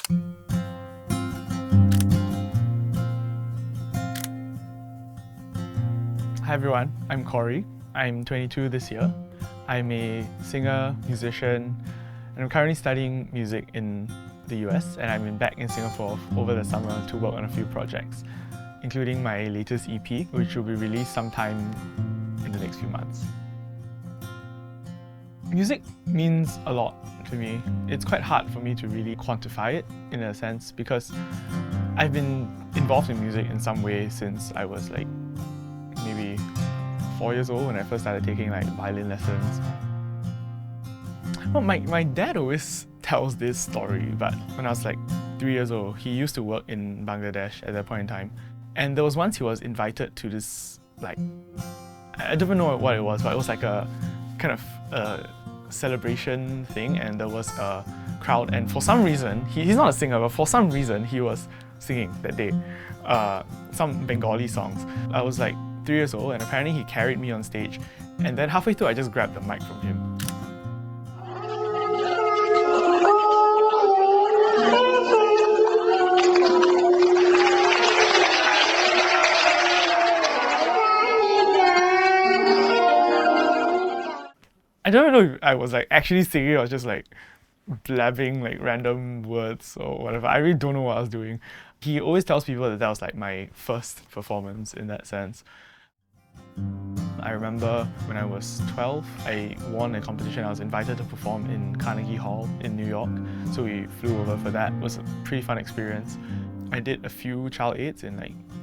Hi everyone, I'm Corey. I'm 22 this year. I'm a singer, musician, and I'm currently studying music in the US, and I'm back in Singapore over the summer to work on a few projects, including my latest EP, which will be released sometime in the next few months. Music means a lot to me. It's quite hard for me to really quantify it in a sense because I've been involved in music in some way since I was maybe 4 years old when I first started taking violin lessons. Well, my dad always tells this story, but when I was 3 years old, he used to work in Bangladesh at that point in time. And there was once he was invited to this, I don't even know what it was, but it was a kind of a celebration thing, and there was a crowd, and for some reason, he's not a singer, but for some reason he was singing that day, some Bengali songs. I was 3 years old, and apparently he carried me on stage, and then halfway through I just grabbed the mic from him. I don't know if I was actually singing or just blabbing random words or whatever. I really don't know what I was doing. He always tells people that was my first performance in that sense. I remember when I was 12, I won a competition. I was invited to perform in Carnegie Hall in New York, so we flew over for that. It was a pretty fun experience. I did a few child aids in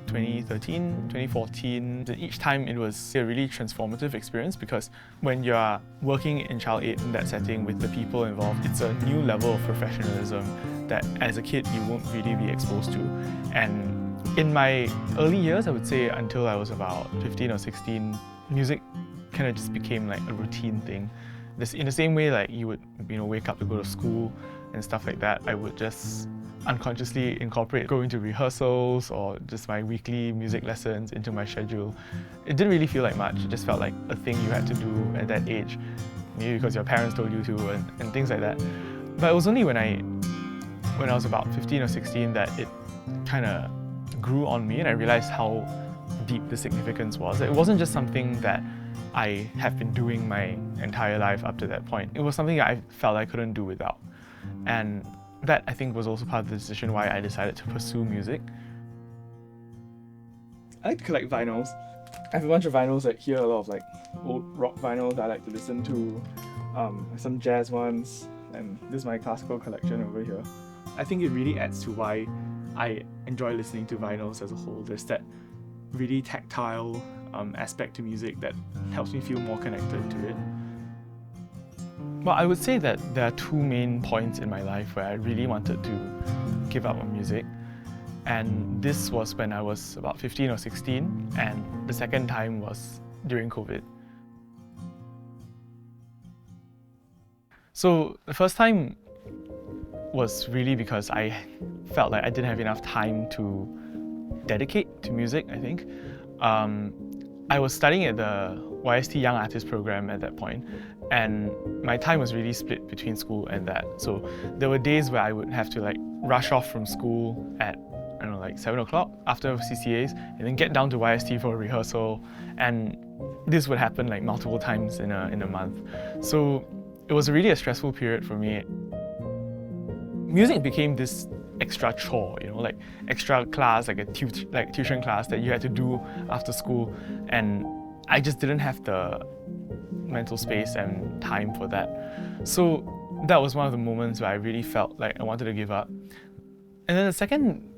2013, 2014. Each time it was a really transformative experience because when you're working in child aid in that setting with the people involved, it's a new level of professionalism that as a kid you won't really be exposed to. And in my early years, I would say until I was about 15 or 16, music kind of just became a routine thing. In the same way you would wake up to go to school and stuff like that, I would just unconsciously incorporate going to rehearsals or just my weekly music lessons into my schedule. It didn't really feel like much, it just felt like a thing you had to do at that age, maybe because your parents told you to and things like that. But it was only when I was about 15 or 16 that it kind of grew on me and I realized how deep the significance was. It wasn't just something that I have been doing my entire life up to that point. It was something I felt I couldn't do without. And that, I think, was also part of the decision why I decided to pursue music. I like to collect vinyls. I have a bunch of vinyls here, a lot of old rock vinyls I like to listen to, some jazz ones, and this is my classical collection over here. I think it really adds to why I enjoy listening to vinyls as a whole. There's that really tactile aspect to music that helps me feel more connected to it. Well, I would say that there are two main points in my life where I really wanted to give up on music. And this was when I was about 15 or 16, and the second time was during COVID. So the first time was really because I felt like I didn't have enough time to dedicate to music, I think. I was studying at the YST Young Artist program at that point, and my time was really split between school and that. So there were days where I would have to rush off from school at 7 o'clock after CCAs and then get down to YST for a rehearsal, and this would happen multiple times in a month. So it was really a stressful period for me. Music became this extra chore, extra class, a tuition class that you had to do after school, and I just didn't have the mental space and time for that. So that was one of the moments where I really felt like I wanted to give up. And then the second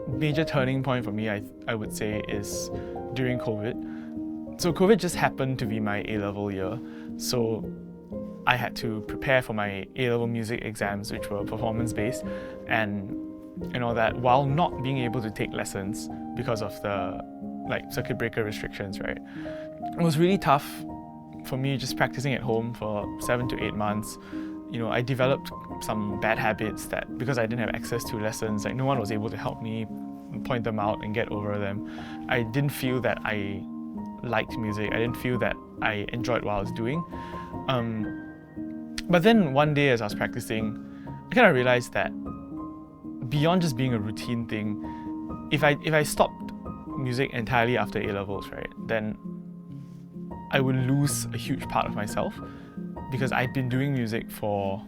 major turning point for me, I would say, is during COVID. So COVID just happened to be my A-level year, so I had to prepare for my A-level music exams, which were performance-based, and all that, while not being able to take lessons because of the circuit breaker restrictions, right? It was really tough for me just practicing at home for 7 to 8 months. I developed some bad habits that because I didn't have access to lessons, no one was able to help me point them out and get over them. I didn't feel that I liked music. I didn't feel that I enjoyed what I was doing. But then one day as I was practicing, I kind of realized that beyond just being a routine thing, if I stopped music entirely after A-levels, right, then I would lose a huge part of myself, because I'd been doing music for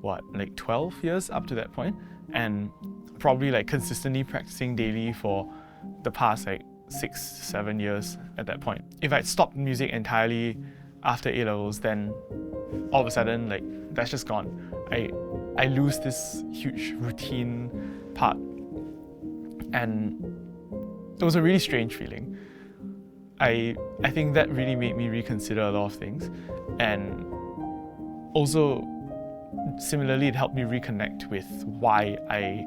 like 12 years up to that point, and probably like consistently practicing daily for the past like 6-7 years at that point. If I'd stopped music entirely after A-levels, then all of a sudden, like, that's just gone. I lose this huge routine part, and it was a really strange feeling. I think that really made me reconsider a lot of things, and also similarly it helped me reconnect with why I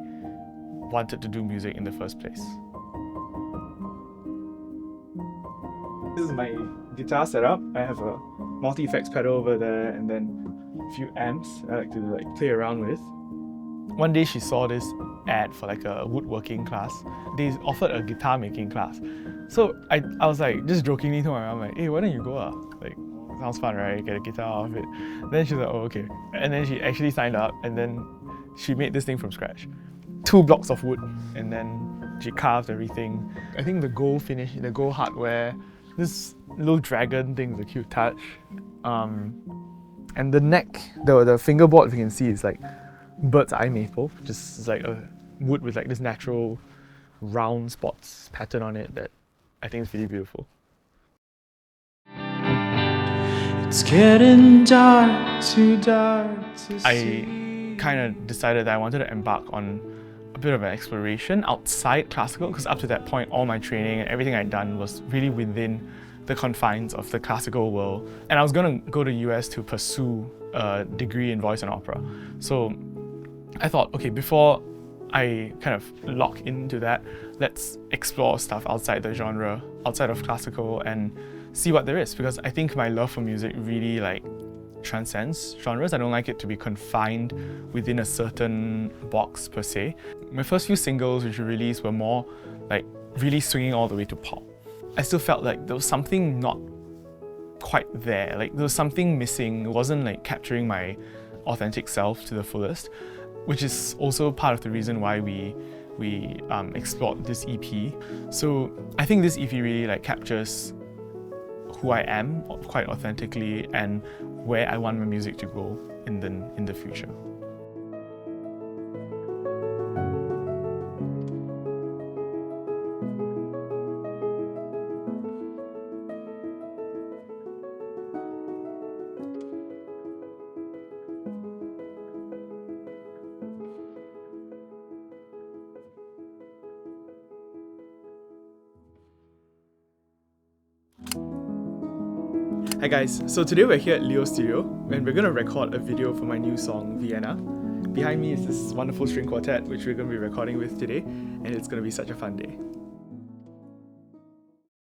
wanted to do music in the first place. This is my guitar setup. I have a multi-effects pedal over there and then a few amps I like to play around with. One day she saw this ad for like a woodworking class. They offered a guitar making class. So I was like, just jokingly to my mom, like, hey, why don't you go? Like, sounds fun, right? Get a guitar off it. Then she's like, oh, okay. And then she actually signed up, and then she made this thing from scratch. 2 blocks of wood, and then she carved everything. I think the gold finish, the gold hardware, this little dragon thing is a cute touch. And the neck, the fingerboard, if you can see, is like bird's eye maple, just like a wood with like this natural round spots pattern on it that I think is really beautiful. It's getting dark, too dark to see. I kind of decided that I wanted to embark on a bit of an exploration outside classical, because up to that point all my training and everything I'd done was really within the confines of the classical world. And I was going to go to the US to pursue a degree in voice and opera. So I thought, okay, before I kind of lock into that, let's explore stuff outside the genre, outside of classical, and see what there is, because I think my love for music really like transcends genres. I don't like it to be confined within a certain box per se. My first few singles which we released were more like really swinging all the way to pop. I still felt like there was something not quite there, like there was something missing. It wasn't like capturing my authentic self to the fullest, which is also part of the reason why we explored this EP. So I think this EP really like captures who I am quite authentically and where I want my music to go in the future. Hi guys, so today we're here at Leo Studio and we're going to record a video for my new song, Vienna. Behind me is this wonderful string quartet which we're going to be recording with today, and it's going to be such a fun day.